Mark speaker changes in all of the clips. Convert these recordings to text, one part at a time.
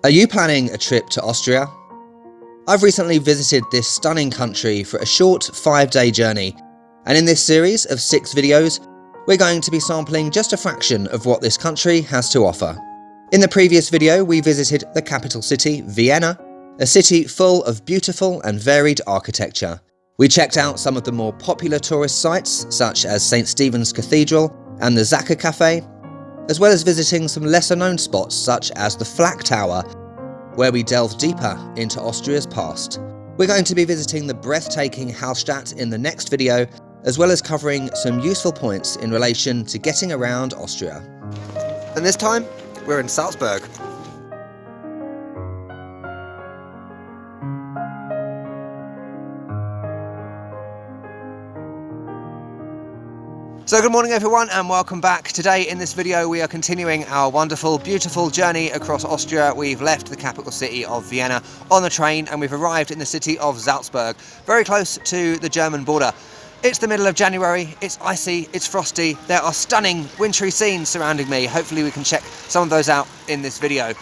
Speaker 1: Are you planning a trip to Austria? I've recently visited this stunning country for a short 5-day journey, and in this series of 6 videos, we're going to be sampling just a fraction of what this country has to offer. In the previous video, we visited the capital city, Vienna, a city full of beautiful and varied architecture. We checked out some of the more popular tourist sites, such as St. Stephen's Cathedral and the Zacher Cafe, as well as visiting some lesser-known spots such as the Flak Tower, where we delve deeper into Austria's past. We're going to be visiting the breathtaking Hallstatt in the next video, as well as covering some useful points in relation to getting around Austria. And this time, we're in Salzburg. So good morning everyone and welcome back. Today in this video we are continuing our wonderful, beautiful journey across Austria. We've left the capital city of Vienna on the train and we've arrived in the city of Salzburg, very close to the German border. It's the middle of January, it's icy, it's frosty, there are stunning wintry scenes surrounding me. Hopefully we can check some of those out in this video.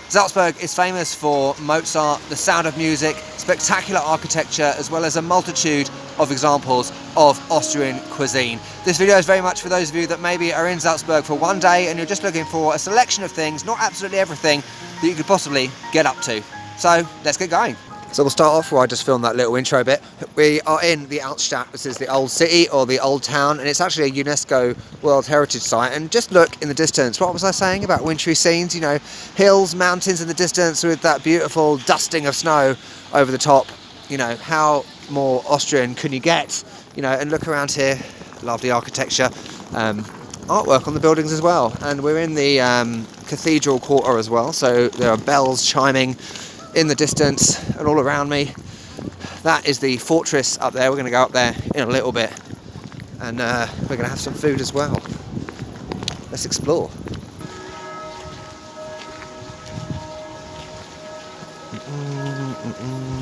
Speaker 1: Salzburg is famous for Mozart, the sound of music, spectacular architecture, as well as a multitude of examples of Austrian cuisine. This video is very much for those of you that maybe are in Salzburg for one day and you're just looking for a selection of things, not absolutely everything, that you could possibly get up to. So let's get going. So we'll start off where I just filmed that little intro bit. We are in the Altstadt, which is the old city or the old town, and it's actually a UNESCO World Heritage Site. And just look in the distance, what was I saying about wintry scenes? You know, hills, mountains in the distance with that beautiful dusting of snow over the top. You know, how more Austrian can you get? You know, and look around here, lovely architecture, artwork on the buildings as well. And we're in the cathedral quarter as well, so there are bells chiming in the distance and all around me. That is the fortress up there. We're going to go up there in a little bit and we're going to have some food as well. Let's explore.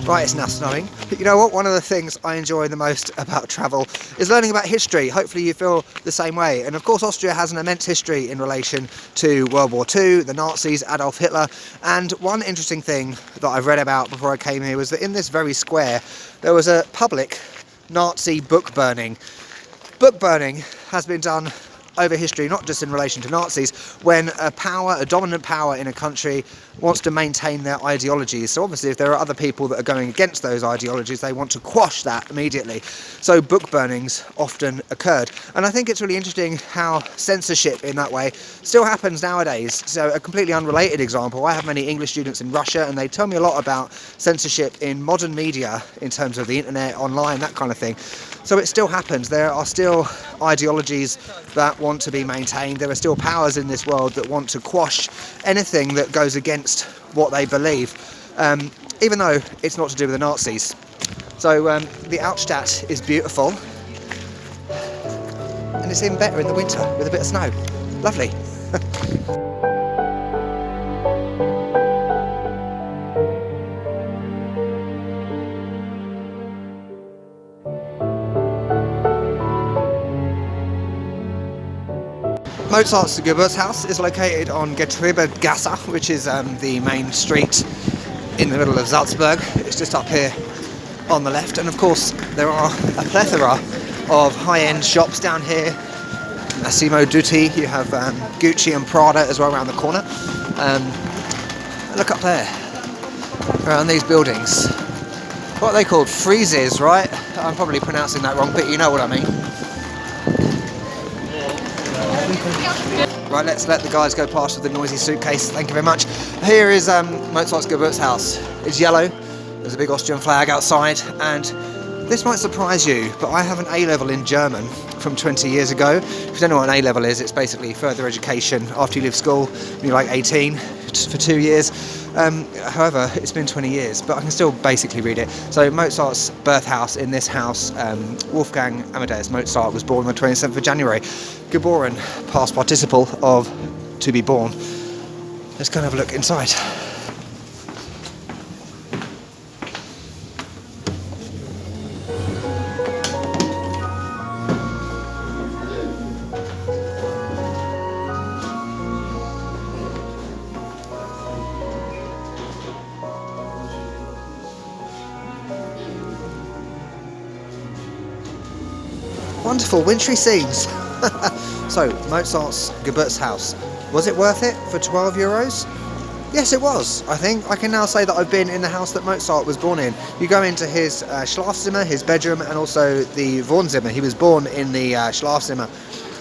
Speaker 1: Right, it's now snowing. But you know what? One of the things I enjoy the most about travel is learning about history. Hopefully you feel the same way. And of course Austria has an immense history in relation to World War II, the Nazis, Adolf Hitler. And one interesting thing that I've read about before I came here was that in this very square there was a public Nazi book burning. Book burning has been done over history, not just in relation to Nazis, when a dominant power in a country wants to maintain their ideologies. So obviously if there are other people that are going against those ideologies, they want to quash that immediately. So book burnings often occurred. And I think it's really interesting how censorship in that way still happens nowadays. So a completely unrelated example, I have many English students in Russia and they tell me a lot about censorship in modern media in terms of the internet, online, that kind of thing. So it still happens. There are still ideologies that want to be maintained. There are still powers in this world that want to quash anything that goes against what they believe, even though it's not to do with the Nazis. So the Altstadt is beautiful, and it's even better in the winter with a bit of snow. Lovely. Mozart's Geburtshaus is located on Gasse, which is the main street in the middle of Salzburg. It's just up here on the left, and of course there are a plethora of high-end shops down here. Massimo Dutti, you have Gucci and Prada as well around the corner. Look up there, around these buildings. What are they called? Friezes, right? I'm probably pronouncing that wrong, but you know what I mean. Right, let's let the guys go past with the noisy suitcase. Thank you very much. Here is Mozart's Geburtshaus. It's yellow. There's a big Austrian flag outside, and this might surprise you, but I have an A-level in German from 20 years ago. If you don't know what an A-level is, it's basically further education after you leave school when you're like 18 for 2 years. However, it's been 20 years, but I can still basically read it. So Mozart's birthhouse, in this house, Wolfgang Amadeus Mozart was born on the 27th of January. Geboren, past participle of to be born. Let's go and have a look inside. Wonderful wintry scenes. So, Mozart's Geburtshaus. Was it worth it for 12 euros? Yes, it was. I think I can now say that I've been in the house that Mozart was born in. You go into his Schlafzimmer, his bedroom, and also the Wohnzimmer. He was born in the Schlafzimmer,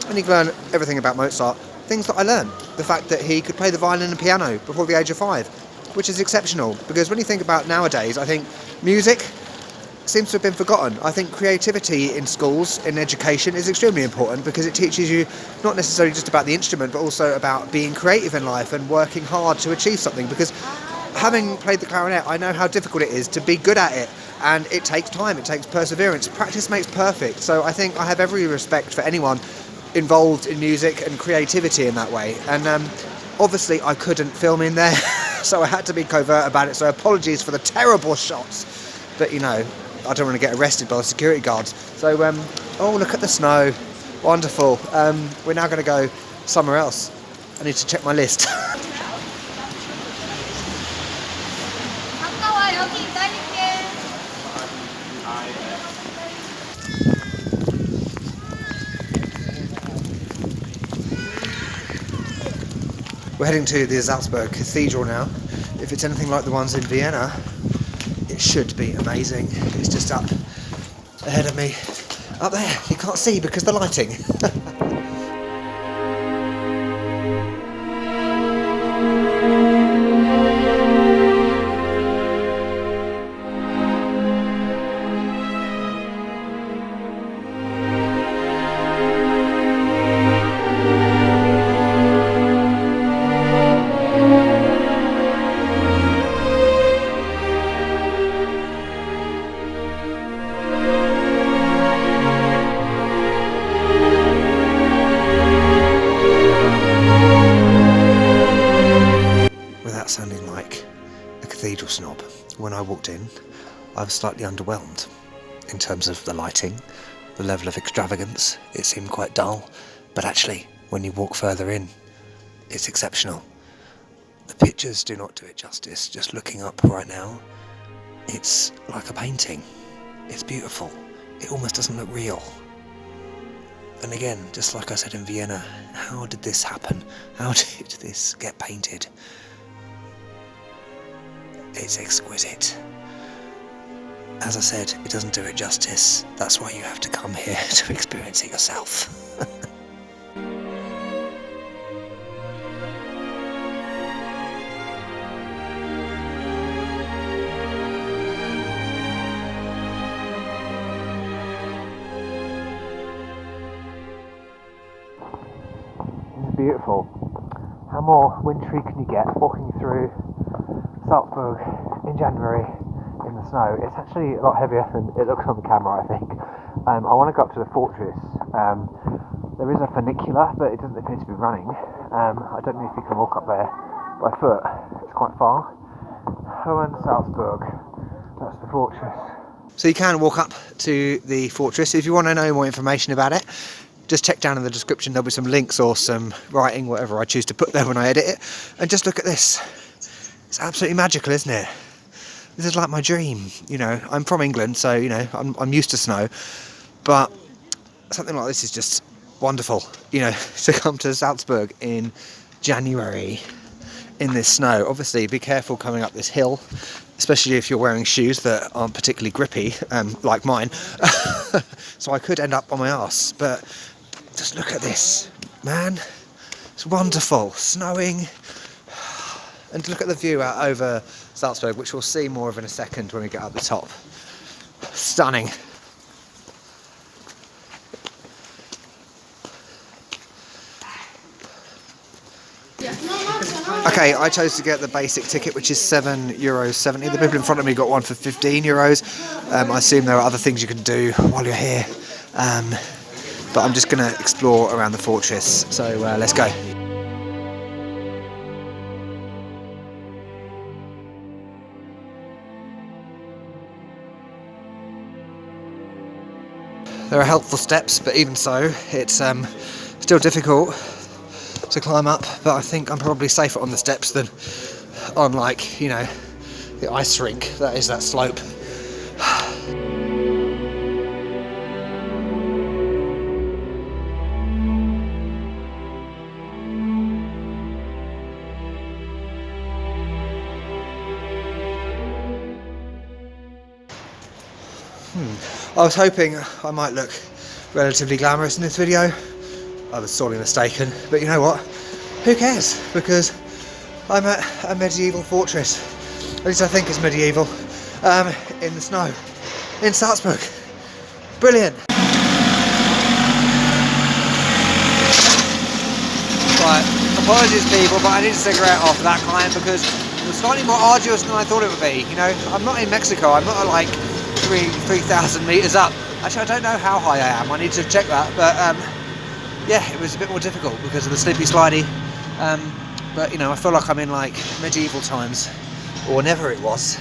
Speaker 1: and you can learn everything about Mozart. Things that I learned. The fact that he could play the violin and piano before the age of 5, which is exceptional, because when you think about nowadays, I think music seems to have been forgotten. I think creativity in schools, in education, is extremely important because it teaches you not necessarily just about the instrument, but also about being creative in life and working hard to achieve something. Because having played the clarinet, I know how difficult it is to be good at it, and it takes time, it takes perseverance. Practice makes perfect. So I think I have every respect for anyone involved in music and creativity in that way. And obviously I couldn't film in there, so I had to be covert about it. So apologies for the terrible shots, but you know, I don't want to get arrested by the security guards. So, oh, look at the snow. Wonderful. We're now going to go somewhere else. I need to check my list. We're heading to the Salzburg Cathedral now. If it's anything like the ones in Vienna, it should be amazing. It's just up ahead of me. Up there, you can't see because of the lighting. Sounding like a cathedral snob, when I walked in, I was slightly underwhelmed in terms of the lighting, the level of extravagance. It seemed quite dull, but actually, when you walk further in, it's exceptional. The pictures do not do it justice. Just looking up right now, it's like a painting. It's beautiful. It almost doesn't look real. And again, just like I said in Vienna, how did this happen? How did this get painted? It's exquisite. As I said, it doesn't do it justice. That's why you have to come here to experience it yourself. It's beautiful. How more wintry can you get walking through Salzburg in January in the snow? It's actually a lot heavier than it looks on the camera, I think. I want to go up to the fortress. There is a funicular, but it doesn't appear to be running. I don't know if you can walk up there by foot. It's quite far. Hohensalzburg, that's the fortress. So you can walk up to the fortress. If you want to know more information about it, just check down in the description. There'll be some links or some writing, whatever I choose to put there when I edit it. And just look at this. It's absolutely magical, isn't it? This is like my dream. You know, I'm from England, so you know I'm used to snow, but something like this is just wonderful. You know, to come to Salzburg in January in this snow. Obviously, be careful coming up this hill, especially if you're wearing shoes that aren't particularly grippy, like mine. So I could end up on my arse. But just look at this, man. It's wonderful, snowing. And look at the view out over Salzburg, which we'll see more of in a second when we get up the top. Stunning. Okay, I chose to get the basic ticket, which is €7.70. The people in front of me got one for €15. I assume there are other things you can do while you're here. But I'm just going to explore around the fortress. So let's go. There are helpful steps, but even so, it's still difficult to climb up, but I think I'm probably safer on the steps than on, like, you know, the ice rink that is that slope. I was hoping I might look relatively glamorous in this video. I was sorely mistaken, but you know what? Who cares? Because I'm at a medieval fortress. At least I think it's medieval. In the snow. In Salzburg. Brilliant. Right, apologies people, but I need a cigarette after that climb because it was slightly more arduous than I thought it would be. You know, I'm not in Mexico, I'm not like 3,000 meters up. Actually, I don't know how high I am, I need to check that, but yeah, it was a bit more difficult because of the slippy slidey. But you know, I feel like I'm in like medieval times, or whenever it was,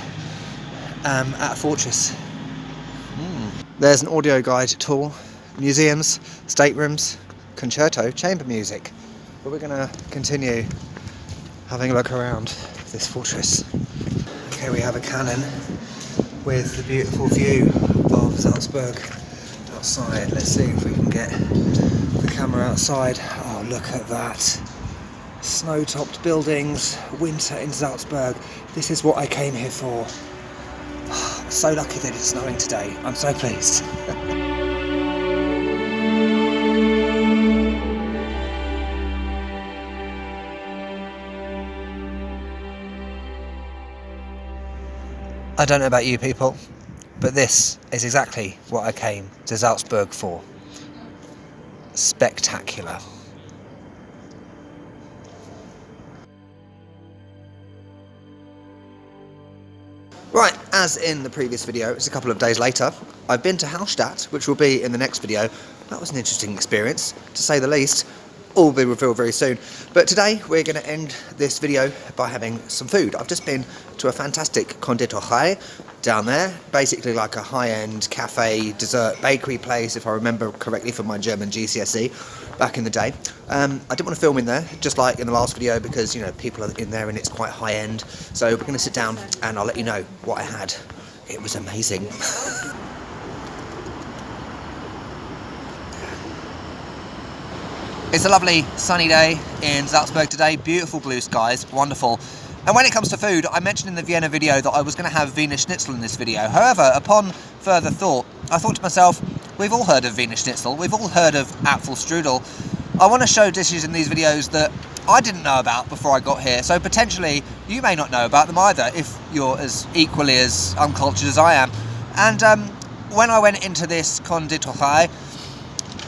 Speaker 1: at a fortress. There's an audio guide tool, museums, staterooms, concerto, chamber music. But we're going to continue having a look around this fortress. Okay, we have a cannon with the beautiful view of Salzburg outside. Let's see if we can get the camera outside. Oh, look at that. Snow-topped buildings, winter in Salzburg. This is what I came here for. So lucky that it's snowing today. I'm so pleased. I don't know about you people, but this is exactly what I came to Salzburg for. Spectacular. Right, as in the previous video, it's a couple of days later. I've been to Hallstatt, which will be in the next video. That was an interesting experience, to say the least. All will be revealed very soon. But today we're going to end this video by having some food. I've just been to a fantastic Konditorei down there, basically like a high-end cafe, dessert, bakery place, if I remember correctly from my German GCSE back in the day. I didn't want to film in there, just like in the last video, because you know people are in there and it's quite high-end. So we're going to sit down and I'll let you know what I had. It was amazing. It's a lovely sunny day in Salzburg today, beautiful blue skies, wonderful. And when it comes to food, I mentioned in the Vienna video that I was going to have Wiener Schnitzel in this video. However, upon further thought, I thought to myself, we've all heard of Wiener Schnitzel, we've all heard of Apfelstrudel. I want to show dishes in these videos that I didn't know about before I got here, so potentially you may not know about them either, if you're as equally as uncultured as I am. And when I went into this Konditorei,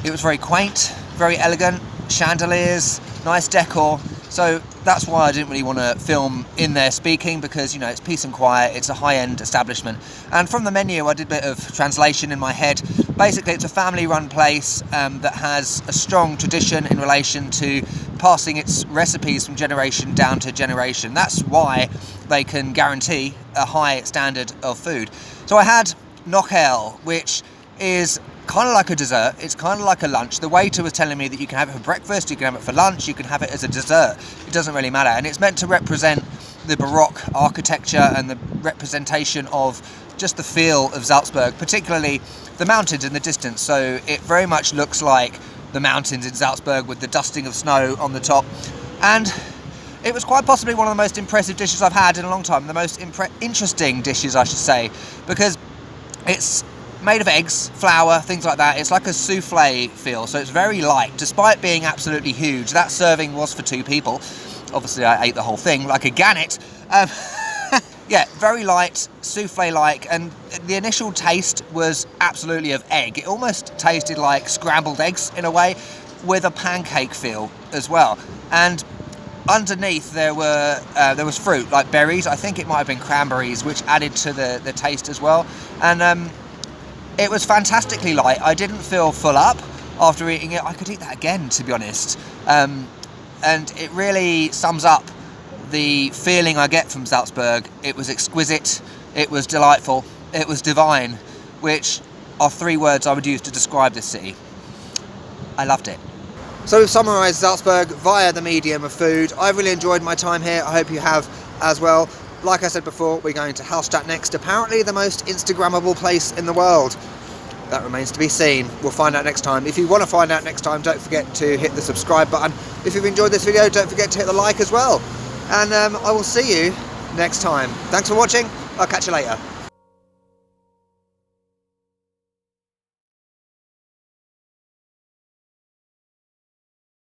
Speaker 1: it was very quaint, very elegant, chandeliers, nice decor, so that's why I didn't really want to film in there speaking, because you know it's peace and quiet, it's a high-end establishment. And from the menu I did a bit of translation in my head. Basically it's a family-run place that has a strong tradition in relation to passing its recipes from generation down to generation. That's why they can guarantee a high standard of food. So I had NOCKERL, which is kind of like a dessert, it's kind of like a lunch. The waiter was telling me that you can have it for breakfast, you can have it for lunch, you can have it as a dessert. It doesn't really matter. And it's meant to represent the Baroque architecture and the representation of just the feel of Salzburg, particularly the mountains in the distance. So it very much looks like the mountains in Salzburg with the dusting of snow on the top. And it was quite possibly one of the most impressive dishes I've had in a long time. The most interesting dishes, I should say, because it's made of eggs, flour, things like that. It's like a souffle feel, so it's very light, despite being absolutely huge. That serving was for 2 people. Obviously, I ate the whole thing like a gannet. Yeah, very light, souffle-like, and the initial taste was absolutely of egg. It almost tasted like scrambled eggs in a way, with a pancake feel as well. And underneath there was fruit, like berries. I think it might have been cranberries, which added to the taste as well. And it was fantastically light. I didn't feel full up after eating it. I could eat that again, to be honest. And it really sums up the feeling I get from Salzburg. It was exquisite, it was delightful, it was divine, which are 3 words I would use to describe this city. I loved it. So we've summarised Salzburg via the medium of food. I've really enjoyed my time here. I hope you have as well. Like I said before, we're going to Hallstatt next, apparently the most Instagrammable place in the world. That remains to be seen. We'll find out next time. If you want to find out next time, don't forget to hit the subscribe button. If you've enjoyed this video, don't forget to hit the like as well. And I will see you next time. Thanks for watching. I'll catch you later.